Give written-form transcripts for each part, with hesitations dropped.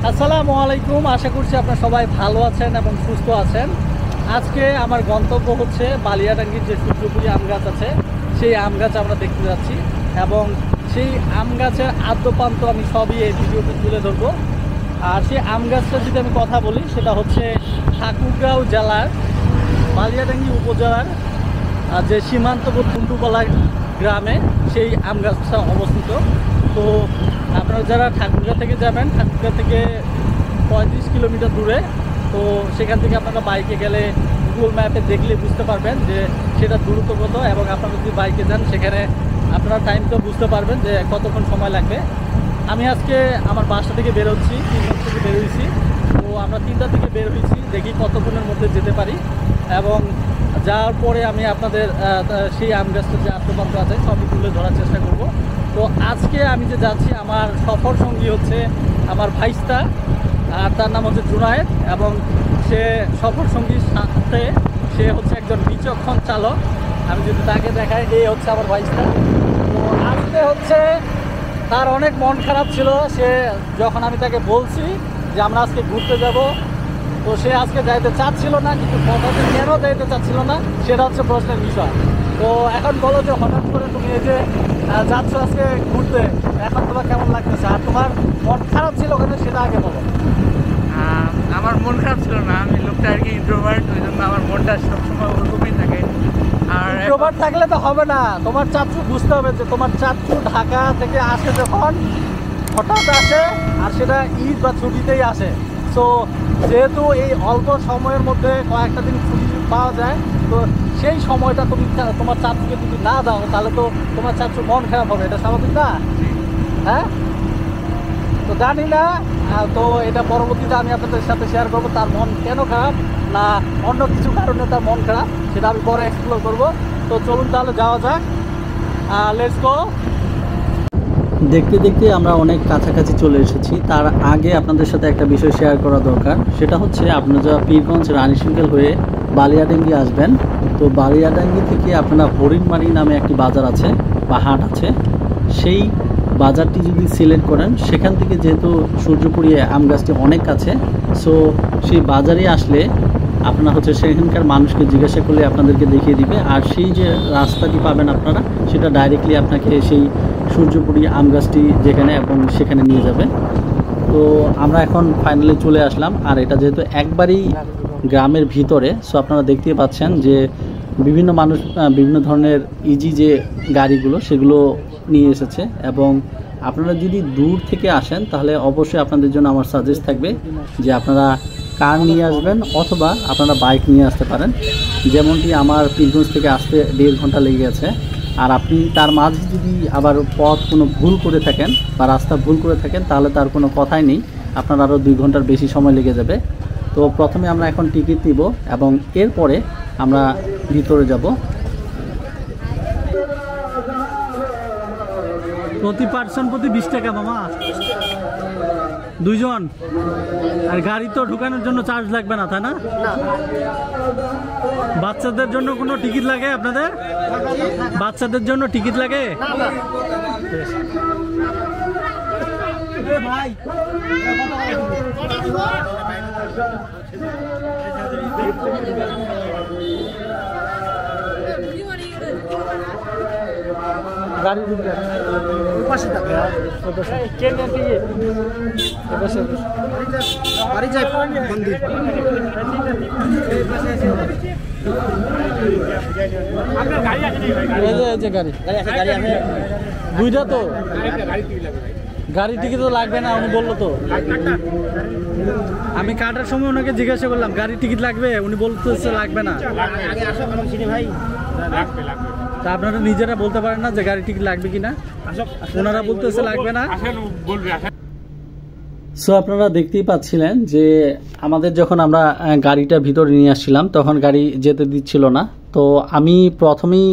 আসসালামু আলাইকুম, আশা করছি আপনারা সবাই ভালো আছেন এবং সুস্থ আছেন। আজকে আমার গন্তব্য হচ্ছে বালিয়াডাঙ্গির যে সূর্যপুরি আম গাছ আছে, সেই আম গাছ আমরা দেখতে যাচ্ছি এবং সেই আম গাছের আদ্যপান্ত আমি সবই এই ভিডিওতে তুলে ধরবো। আর সেই আম গাছটা যদি আমি কথা বলি, সেটা হচ্ছে ঠাকুরগাঁও জেলার বালিয়াডাঙ্গি উপজেলার যে সীমান্তবর্তী কুন্টুপালা গ্রামে সেই আম গাছটা অবস্থিত। তো আপনারা যারা ঠাকুরগাঁ থেকে যাবেন, ঠাকুরগাঁ থেকে 35 কিলোমিটার দূরে। তো সেখান থেকে আপনারা বাইকে গেলে গুগল ম্যাপে দেখলে বুঝতে পারবেন যে সেটা দূরত্ব কত, এবং আপনারা যদি বাইকে যান সেখানে আপনারা টাইম তো বুঝতে পারবেন যে কতক্ষণ সময় লাগবে। আমি আজকে আমার বাসা থেকে বেরোচ্ছি, 3 থেকে বেরোইছি। তো আমরা 3টা থেকে বের হয়েছি, দেখি কতক্ষণের মধ্যে যেতে পারি। এবং যাওয়ার পরে আমি আপনাদের সেই আম গাছটা যে আত্মপান্ত আছে সবই তুলে ধরার চেষ্টা করব। তো আজকে আমি যে যাচ্ছি, আমার সফর সঙ্গী হচ্ছে আমার ভাইস্তা, আর তার নাম হচ্ছে জুনায়েদ, এবং সে সফর সঙ্গীর সাথে সে হচ্ছে একজন বিচক্ষণ চালক। আমি যদি তাকে দেখাই, এই হচ্ছে আমার ভাইস্তা। তো আজকে হচ্ছে তার অনেক মন খারাপ ছিল, সে যখন আমি তাকে বলছি যে আমরা আজকে ঘুরতে যাব, তো সে আজকে যাইতে চাচ্ছিল না। কিন্তু কথাতে কেন যাইতে চাচ্ছিল না সেটা হচ্ছে প্রশ্নের বিষয়। তো এখন বলো যে হঠাৎ করে তুমি এই যে যাচ্ছ আজকে ঘুরতে, এখন তোমার কেমন লাগতেছে? আর তোমার মন খারাপ ছিল কেন সেটা আগে বলো। আমার মন খারাপ ছিল না, আমি লোকটা আর কি ইন্ট্রোভার্ট, ওই জন্য আমার মনটা সবসময় ওরকমই থাকে। আর ইন্ট্রোভার্ট থাকলে তো হবে না, তোমার চাচ্চু বুঝতে হবে যে তোমার চাচ্চু ঢাকা থেকে আসে যখন, হঠাৎ আসে, আর সেটা ঈদ বা ছুটিতেই আসে। তো যেহেতু এই অল্প সময়ের মধ্যে কয়েকটা দিন ছুটি পাওয়া যায়, তো সেই সময়টা তুমি তোমার চাচ্চুকে যদি না দাও, তাহলে তো তোমার চাচ্চু মন খারাপ হবে, এটা স্বাভাবিক না? হ্যাঁ, তো জানি না। তো এটা পরবর্তীতে আমি আপনাদের সাথে শেয়ার করবো, তার মন কেন খারাপ, না অন্য কিছু কারণে তার মন খারাপ, সেটা আমি পরে এক্সপ্লোর করবো। তো চলুন তাহলে যাওয়া যাক, লেটস গো। দেখতে দেখতে আমরা অনেক কাছাকাছি চলে এসেছি। তার আগে আপনাদের সাথে একটা বিষয় শেয়ার করা দরকার, সেটা হচ্ছে আপনারা যারা পীরগঞ্জ রানীশঙ্কেল হয়ে বালিয়াডাঙ্গি আসবেন, তো বালিয়াডাঙ্গি থেকে আপনারা হরিণমারি নামে একটি বাজার আছে বা হাট আছে, সেই বাজারটি যদি সিলেক্ট করেন, সেখান থেকে যেহেতু সূর্যপুরি আম গাছটি অনেক কাছে, সো সেই বাজারে আসলে আপনারা হচ্ছে সেখানকার মানুষকে জিজ্ঞাসা করলে আপনাদেরকে দেখিয়ে দিবে। আর সেই যে রাস্তাটি পাবেন আপনারা, সেটা ডাইরেক্টলি আপনাকে সেই সূর্যপুরি আম গাছটি যেখানে, এবং সেখানে নিয়ে যাবে। তো আমরা এখন ফাইনালি চলে আসলাম। আর এটা যেহেতু একবারই গ্রামের ভিতরে, সো আপনারা দেখতেই পাচ্ছেন যে বিভিন্ন মানুষ বিভিন্ন ধরনের ইজি যে গাড়িগুলো সেগুলো নিয়ে এসেছে। এবং আপনারা যদি দূর থেকে আসেন, তাহলে অবশ্যই আপনাদের জন্য আমার সাজেস্ট থাকবে যে আপনারা কার নিয়ে আসবেন, অথবা আপনারা বাইক নিয়ে আসতে পারেন। যেমনটি আমার পীরগঞ্জ থেকে আসতে 1.5 ঘন্টা লেগে গেছে। আর আপনি তার মাঝে যদি আবার পথ কোনো ভুল করে থাকেন বা রাস্তা ভুল করে থাকেন, তাহলে তার কোনো কথাই নেই, আপনার আরও 2 ঘন্টার বেশি সময় লেগে যাবে। তো প্রথমে আমরা এখন টিকিট নিব এবং এরপরে আমরা ভিতরে যাব। প্রতি পার্সন প্রতি 20 টাকা মামা, 2 জন। আর গাড়ি তো ঢুকানোর জন্য চার্জ লাগবে না, তাই না? বাচ্চাদের জন্য কোনো টিকিট লাগে আপনাদের? বাচ্চাদের জন্য টিকিট লাগে? ভাই গাড়ি ঢুকবে পাশে থাকে, বাড়ি যায় মন্দির। গাড়ি দুইটা তো, গাড়ি টিকিট তো লাগবে না, উনি বললো তো। আমি কাটার সময় ওনাকে জিজ্ঞাসা করলাম গাড়ি টিকিট লাগবে, উনি বলতেছে লাগবে না। তা আপনারা নিজেরা বলতে পারেন না যে গাড়ি টিকিট লাগবে কিনা? ওনারা বলতেছে লাগবে না। সো আপনারা দেখতেই পাচ্ছিলেন যে আমাদের যখন আমরা গাড়িটা ভিতরে নিয়ে আসছিলাম, তখন গাড়ি যেতে দিচ্ছিল না। তো আমি প্রথমেই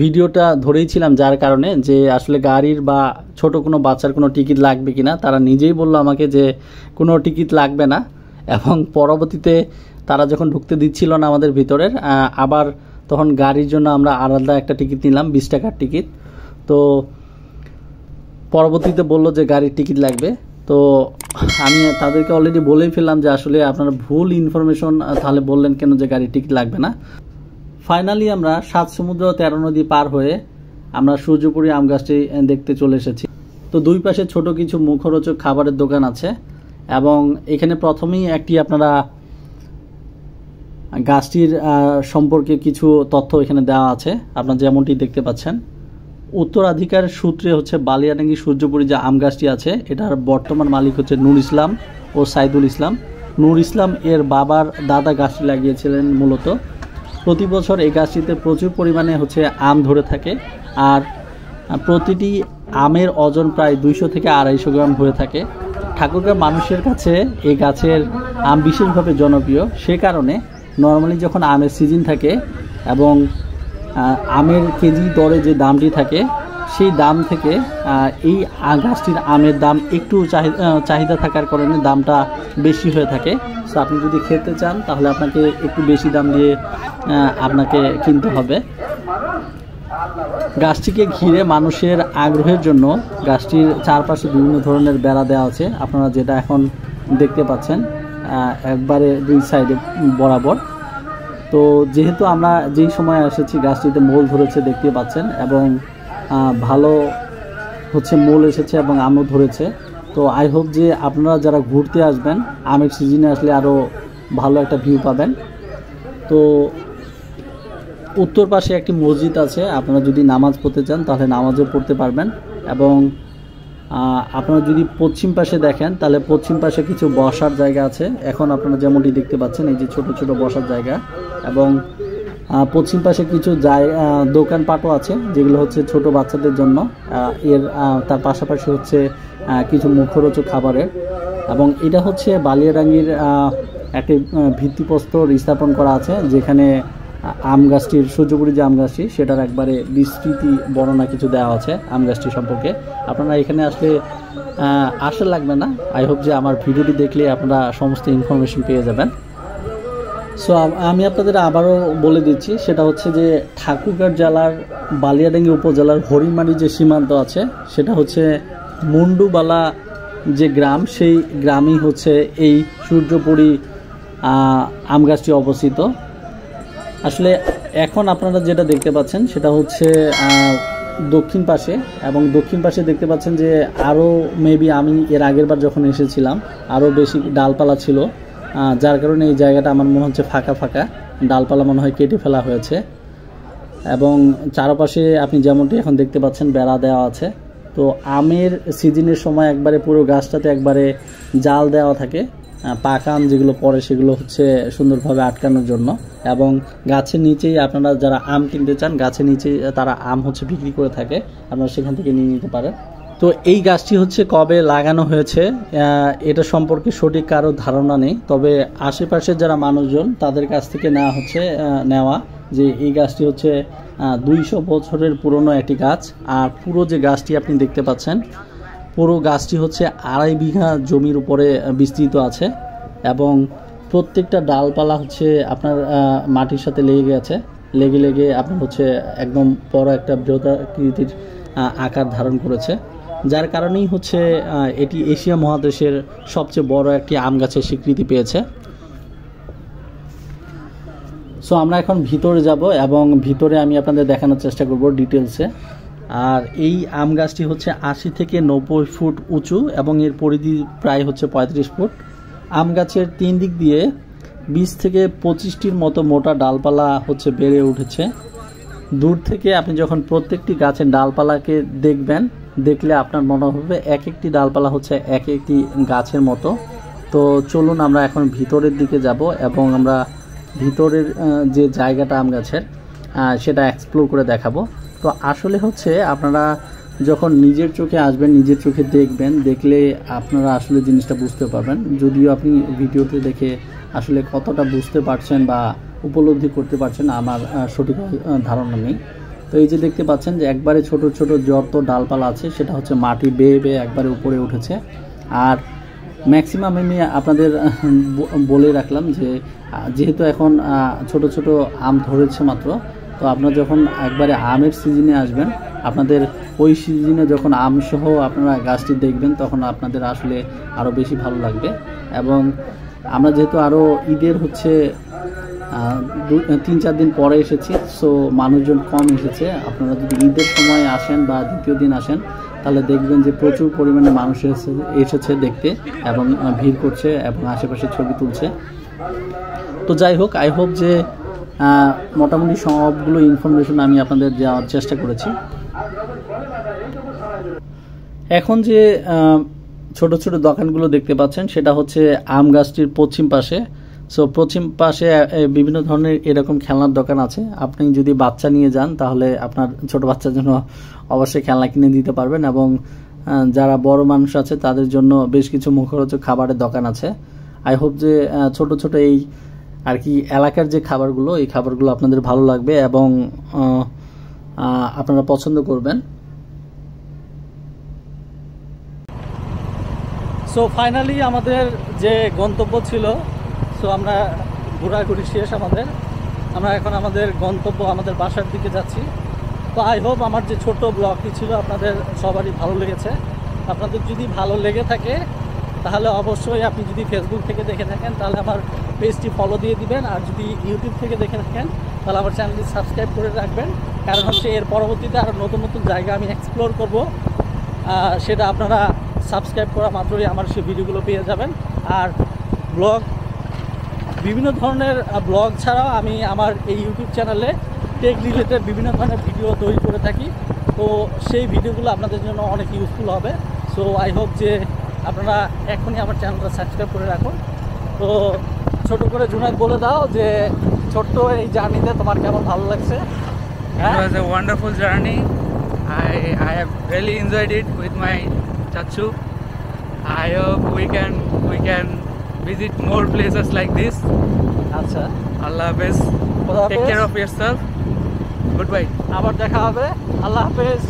ভিডিওটা ধরেইছিলাম, যার কারণে যে আসলে গাড়ির বা ছোট কোনো বাচ্চার কোনো টিকিট লাগবে কিনা। তারা নিজেই বললো আমাকে যে কোনো টিকিট লাগবে না। এবং পরবর্তীতে তারা যখন ঢুকতে দিচ্ছিল না আমাদের ভিতরের, আবার তখন গাড়ির জন্য আমরা আলাদা একটা টিকিট নিলাম, 20 টাকার টিকিট। তো পরবর্তীতে বললো যে গাড়ির টিকিট লাগবে। তো আমি তাদেরকে অলরেডি বলেই ফেললাম যে আসলে আপনারা ভুল ইনফরমেশন তাহলে বললেন কেন যে গাড়ির টিকিট লাগবে না। ফাইনালি আমরা 7 সমুদ্র 13 নদী পার হয়ে আমরা সূর্যপুরী আম গাছটি দেখতে চলে এসেছি। তো দুই পাশে ছোট কিছু মুখরোচক খাবারের দোকান আছে এবং এখানে প্রথমেই একটি আপনারা গাছটির সম্পর্কে কিছু তথ্য এখানে দেওয়া আছে। আপনারা যেমনটি দেখতে পাচ্ছেন, উত্তরাধিকার সূত্রে হচ্ছে বালিয়াডাঙ্গি সূর্যপুরী যে আম গাছটি আছে এটার বর্তমান মালিক হচ্ছে নূর ইসলাম ও সাইদুল ইসলাম। নূর ইসলাম এর বাবার দাদা গাছটি লাগিয়েছিলেন মূলত। প্রতি বছর এই গাছটিতে প্রচুর পরিমাণে হচ্ছে আম ধরে থাকে আর প্রতিটি আমের ওজন প্রায় 200 থেকে 250 গ্রাম হয়ে থাকে। ঠাকুরগাঁও মানুষের কাছে এই গাছের আম বিশেষভাবে জনপ্রিয়। সে কারণে নর্মালি যখন আমের সিজন থাকে এবং আমের কেজি দরে যে দামটি থাকে সেই দাম থেকে এই গাছটির আমের দাম একটু চাহিদা থাকার কারণে দামটা বেশি হয়ে থাকে। সো আপনি যদি খেতে চান তাহলে আপনাকে একটু বেশি দাম দিয়ে আপনাকে কিনতে হবে। গাছটিকে ঘিরে মানুষের আগ্রহের জন্য গাছটির চারপাশে বিভিন্ন ধরনের বেড়া দেওয়া আছে, আপনারা যেটা এখন দেখতে পাচ্ছেন একবারে দুই সাইডে বরাবর। তো যেহেতু আমরা যেই সময় এসেছি গাছটিতে মূল ধরেছে দেখতে পাচ্ছেন এবং ভালো হচ্ছে মূল এসেছে এবং আমও ধরেছে। তো আই হোপ যে আপনারা যারা ঘুরতে আসবেন আমের সিজনে আসলে আরও ভালো একটা ভিউ পাবেন। তো উত্তর পাশে একটি মসজিদ আছে, আপনারা যদি নামাজ পড়তে চান তাহলে নামাজও পড়তে পারবেন এবং আপনারা যদি পশ্চিম পাশে দেখেন তাহলে পশ্চিম পাশে কিছু বসার জায়গা আছে। এখন আপনারা যেমনটি দেখতে পাচ্ছেন এই যে ছোট ছোট বসার জায়গা এবং পশ্চিম পাশে কিছু দোকানপাটও আছে যেগুলো হচ্ছে ছোট বাচ্চাদের জন্য। তার পাশাপাশি হচ্ছে কিছু মুখরোচক খাবারের এবং এটা হচ্ছে বালিয়াডাঙ্গির একটি ভিত্তিপ্রস্তর স্থাপন করা আছে যেখানে আম গাছটির সূর্যপুরী যে আম গাছটি সেটার একবারে বিস্তৃতি বর্ণনা কিছু দেওয়া আছে আম গাছটি সম্পর্কে। আপনারা এখানে আসলে আসা লাগবে না, আই হোপ যে আমার ভিডিওটি দেখলে আপনারা সমস্ত ইনফরমেশন পেয়ে যাবেন। সো আমি আপনাদের আবারও বলে দিচ্ছি, সেটা হচ্ছে যে ঠাকুরগাঁও জেলার বালিয়াডাঙ্গি উপজেলার হরিমারি যে সীমান্ত আছে সেটা হচ্ছে মুন্ডুবালা যে গ্রাম, সেই গ্রামই হচ্ছে এই সূর্যপুরী আম গাছটি অবস্থিত। আসলে এখন আপনারা যেটা দেখতে পাচ্ছেন সেটা হচ্ছে দক্ষিণ পাশে এবং দক্ষিণ পাশে দেখতে পাচ্ছেন যে আরও মেবি আমি এর আগের বার যখন এসেছিলাম আরও বেশি ডালপালা ছিল, যার কারণে এই জায়গাটা আমার মনে হচ্ছে ফাঁকা ফাঁকা, ডালপালা মনে হয় কেটে ফেলা হয়েছে এবং চারপাশে আপনি যেমনটি এখন দেখতে পাচ্ছেন বেড়া দেওয়া আছে। তো আমের সিজনের সময় একবারে পুরো গাছটাতে একবারে জাল দেওয়া থাকে, পাকা আম যেগুলো পড়ে সেগুলো হচ্ছে সুন্দরভাবে আটকানোর জন্য এবং গাছের নিচেই আপনারা যারা আম কিনতে চান গাছের নিচেই তারা আম হচ্ছে বিক্রি করে থাকে, আপনারা সেখান থেকে নিয়ে নিতে পারেন। তো এই গাছটি হচ্ছে কবে লাগানো হয়েছে এটা সম্পর্কে সঠিক কারো ধারণা নেই, তবে আশেপাশের যারা মানুষজন তাদের কাছ থেকে নেওয়া যে এই গাছটি হচ্ছে 200 বছরের পুরনো একটি গাছ। আর পুরো যে গাছটি আপনি দেখতে পাচ্ছেন পুরো গাছটি হচ্ছে 2.5 বিঘা জমির উপরে বিস্তৃত আছে এবং প্রত্যেকটা ডালপালা হচ্ছে আপনার মাটির সাথে লেগে আপনার হচ্ছে একদম বড় একটা বৃহদাকৃতির আকার ধারণ করেছে, যার কারণেই হচ্ছে এটি এশিয়া মহাদেশের সবচেয়ে বড় একটি আম গাছের স্বীকৃতি পেয়েছে। সো আমরা এখন ভিতরে যাব এবং ভিতরে আমি আপনাদের দেখানোর চেষ্টা করব ডিটেলসে। আর এই আম গাছটি হচ্ছে 80 থেকে 90 ফুট উঁচু এবং এর পরিধি প্রায় হচ্ছে 35 ফুট। আম গাছের 3 দিক দিয়ে 20 থেকে 25টির মতো মোটা ডালপালা হচ্ছে বেড়ে উঠেছে। দূর থেকে আপনি যখন প্রত্যেকটি গাছের ডালপালাকে দেখলে আপনার মনে হবে এক একটি ডালপালা হচ্ছে এক একটি গাছের মতো। তো চলুন আমরা এখন ভিতরের দিকে যাব এবং আমরা ভিতরের যে জায়গাটা আম গাছের সেটা এক্সপ্লোর করে দেখাবো। তো আসলে হচ্ছে আপনারা যখন নিজের চোখে আসবেন নিজের চোখে দেখলে আপনারা আসলে জিনিসটা বুঝতে পারবেন, যদিও আপনি ভিডিওতে দেখে আসলে কতটা বুঝতে পারছেন বা উপলব্ধি করতে পারছেন আমার সঠিক ধারণা নেই। তো এই যে দেখতে পাচ্ছেন যে একবারে ছোট ছোট যত ডালপালা আছে সেটা হচ্ছে মাটি বেয়ে একবারে উপরে উঠেছে। আর ম্যাক্সিমাম আমি আপনাদের বলে রাখলাম যে যেহেতু এখন ছোট ছোট আম ধরেছে মাত্র, তো আপনারা যখন একবারে আমের সিজনে আসবেন আপনাদের ওই সিজনে যখন আমসহ আপনারা গাছটি দেখবেন তখন আপনাদের আসলে আরও বেশি ভালো লাগবে। এবং আমরা যেহেতু আরও ঈদের হচ্ছে 3-4 দিন পরে এসেছি, সো মানুষজন কম এসেছে। আপনারা যদি ঈদের সময় আসেন বা দ্বিতীয় দিন আসেন তাহলে দেখবেন যে প্রচুর পরিমাণে মানুষ এসেছে দেখতে এবং ভিড় করছে এবং আশেপাশে ছবি তুলছে। তো যাই হোক, আই হোপ যে মোটামুটি সবগুলো ইনফরমেশন আমি আপনাদের দেওয়ার চেষ্টা করেছি। এখন যে ছোট ছোট দোকানগুলো দেখতে পাচ্ছেন সেটা হচ্ছে আম গাছটির পশ্চিম পাশে। সো পশ্চিম পাশে বিভিন্ন ধরনের এরকম খেলনার দোকান আছে। আপনি যদি বাচ্চা নিয়ে যান তাহলে আপনার ছোট বাচ্চার জন্য অবশ্যই খেলনা কিনে দিতে পারবেন, এবং যারা বড় মানুষ আছে তাদের জন্য বেশ কিছু মুখরোচক খাবারের দোকান আছে। আই হোপ যে ছোট ছোট এই আর কি এলাকার যে খাবারগুলো, এই খাবারগুলো আপনাদের ভালো লাগবে এবং আপনারা পছন্দ করবেন। সো ফাইনালি আমাদের যে গন্তব্য ছিল, সো আমরা ঘোরাঘুরি শেষ আমাদের। আমরা এখন আমাদের গন্তব্য, আমাদের বাসার দিকে যাচ্ছি। তো আই হোপ আমার যে ছোট ব্লগটি ছিল আপনাদের সবারই ভালো লেগেছে। আপনাদের যদি ভালো লেগে থাকে তাহলে অবশ্যই আপনি যদি ফেসবুক থেকে দেখে থাকেন তাহলে আমার পেজটি ফলো দিয়ে দিবেন, আর যদি ইউটিউব থেকে দেখে থাকেন তাহলে আমার চ্যানেলটি সাবস্ক্রাইব করে রাখবেন। কারণ হচ্ছে এর পরবর্তীতে আরও নতুন নতুন জায়গা আমি এক্সপ্লোর করব, সেটা আপনারা সাবস্ক্রাইব করা মাত্রই আমার সেই ভিডিওগুলো পেয়ে যাবেন। আর ব্লগ, বিভিন্ন ধরনের ব্লগ ছাড়াও আমি আমার এই ইউটিউব চ্যানেলে টেক রিলেটেড বিভিন্ন ধরনের ভিডিও তৈরি করে থাকি। তো সেই ভিডিওগুলো আপনাদের জন্য অনেক ইউজফুল হবে। সো আই হোপ যে আপনারা এখনই আমার চ্যানেলটা সাবস্ক্রাইব করে রাখুন। তো ছোট করে জুনায়েদ বলে দাও যে ছোট্ট এই জার্নিতে তোমার কেমন ভালো লাগছে? It was a wonderful journey. I have really enjoyed it with my chachu. I hope we can visit more places like this. আচ্ছা, Allah Hafiz. খোদা Take হাফেজ। care of yourself. Goodbye. আবার দেখা হবে। আল্লাহ হাফেজ।